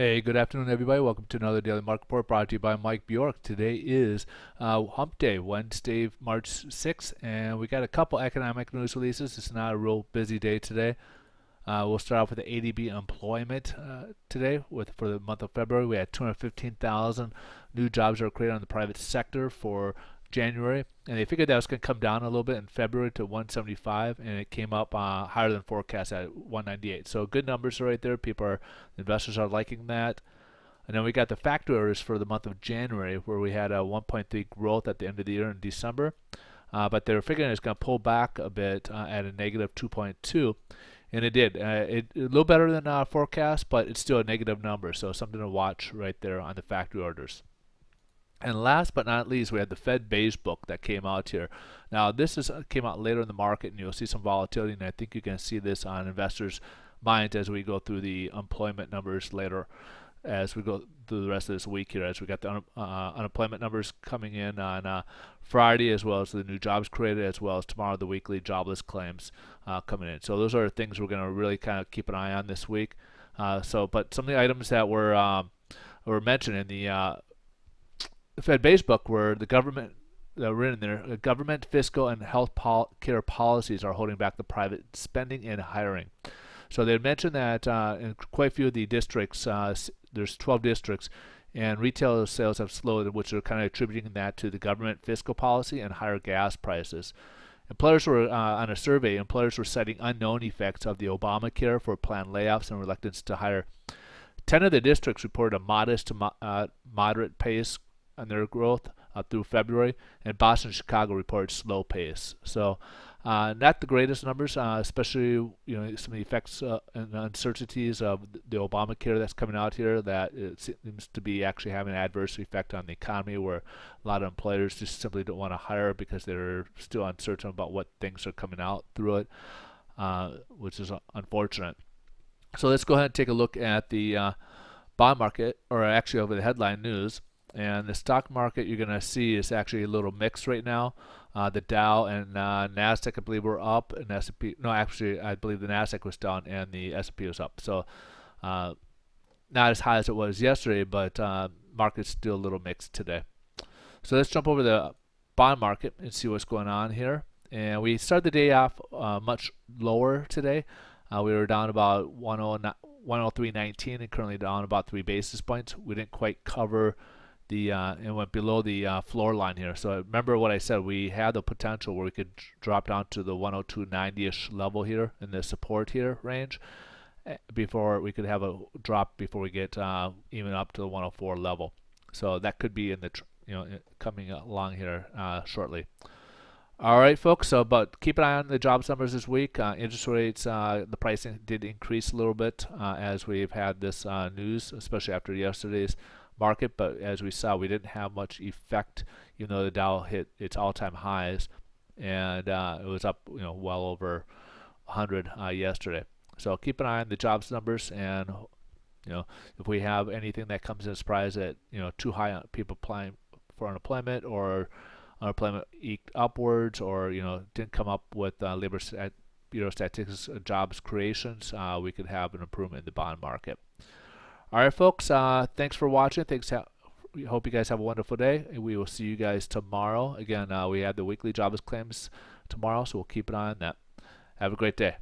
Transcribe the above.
Hey, good afternoon, everybody. Welcome to another Daily Market Report brought to you by Mike Bjork. Today is Hump Day, Wednesday, March 6th, and we got a couple economic news releases. It's not a real busy day today. We'll start off with the ADP employment today. For the month of February, we had 215,000 new jobs that were created on the private sector for January, and they figured that was going to come down a little bit in February to 175, and it came up higher than forecast at 198. So good numbers right there. Investors are liking that. And then we got the factory orders for the month of January, where we had a 1.3 growth at the end of the year in December, but they're figuring it's going to pull back a bit at a negative 2.2. And it did. A little better than forecast, but it's still a negative number. So something to watch right there on the factory orders. And last but not least, we had the Fed Beige Book that came out here. Now, came out later in the market, and you'll see some volatility, and I think you can see this on investors' minds as we go through the employment numbers later, as we go through the rest of this week here, as we got the unemployment numbers coming in on Friday, as well as the new jobs created, as well as tomorrow the weekly jobless claims coming in. So those are things we're going to really kind of keep an eye on this week. But some of the items that were mentioned in the Fed Beige Book were the government that were in there. Government, fiscal, and health care policies are holding back the private spending and hiring. So they mentioned that in quite a few of the districts, there's 12 districts, and retail sales have slowed, which are kind of attributing that to the government fiscal policy and higher gas prices. Employers were on a survey. Employers were citing unknown effects of the Obamacare for planned layoffs and reluctance to hire. 10 of the districts reported a modest to moderate pace on their growth through February, and Boston and Chicago reported slow pace. So not the greatest numbers, especially some of the effects and uncertainties of the Obamacare that's coming out here, that it seems to be actually having an adverse effect on the economy, where a lot of employers just simply don't want to hire because they're still uncertain about what things are coming out through it, which is unfortunate. So let's go ahead and take a look at the bond market, or actually over the headline news. And the stock market, you're going to see, is actually a little mixed right now. The Dow and Nasdaq, I believe, were up, and S&P. No, actually, I believe the Nasdaq was down and the S&P was up. So not as high as it was yesterday, but market's still a little mixed today. So let's jump over the bond market and see what's going on here. And we started the day off much lower today. We were down about 103.19 and currently down about 3 basis points. We didn't quite cover and went below the floor line here. So remember what I said, we had the potential where we could drop down to the 102.90-ish level here in the support here range before we could have a drop before we get even up to the 104 level. So that could be in the coming along here shortly. All right, folks. So, but keep an eye on the jobs numbers this week. Interest rates, the pricing did increase a little bit as we've had this news, especially after yesterday's market. But as we saw, we didn't have much effect, even though the Dow hit its all-time highs, and it was up, well over 100 yesterday. So keep an eye on the jobs numbers, and if we have anything that comes in a surprise that too high on people applying for unemployment, or unemployment eked upwards, or didn't come up with Bureau Statistics jobs creations, we could have an improvement in the bond market. All right, folks. Thanks for watching. We hope you guys have a wonderful day. We will see you guys tomorrow. Again, we have the weekly jobless claims tomorrow, so we'll keep an eye on that. Have a great day.